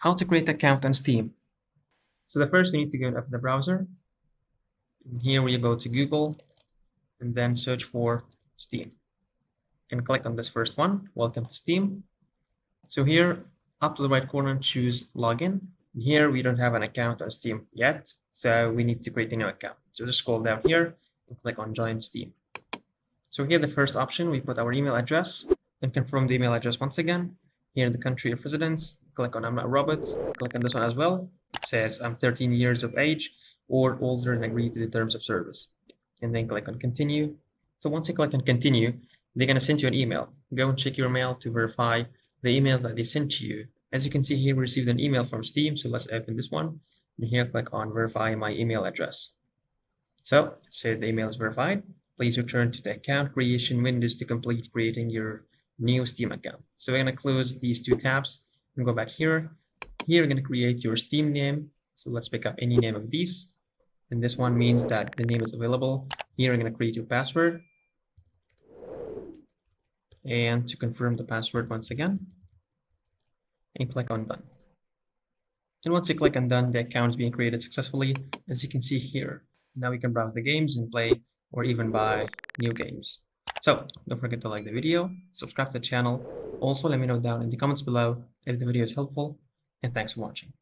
How to create an account on Steam. So the first, you need to go to the browser. Here we go to Google and then search for Steam and click on this first one. Welcome to Steam. So here up to the right corner, choose login. Here we don't have an account on Steam yet, so we need to create a new account. So just scroll down here and click on join Steam. So here the first option, we put our email address and confirm the email address once again. Here in the country of residence, click on I'm not a robot, click on this one as well. It says I'm 13 years of age or older and agree to the terms of service. And then click on continue. So once you click on continue, they're going to send you an email. Go and check your mail to verify the email that they sent to you. As you can see here, we received an email from Steam. So let's open this one. And here, click on verify my email address. So it said the email is verified. Please return to the account creation windows to complete creating your new Steam account. So we're going to close these two tabs and go back here. Here, we're going to create your Steam name. So let's pick up any name of these. And this one means that the name is available. Here, we're going to create your password. And to confirm the password once again, and click on done. And once you click on done, the account is being created successfully, as you can see here. Now we can browse the games and play or even buy new games. So don't forget to like the video, subscribe to the channel. Also, let me know down in the comments below if the video is helpful, and thanks for watching.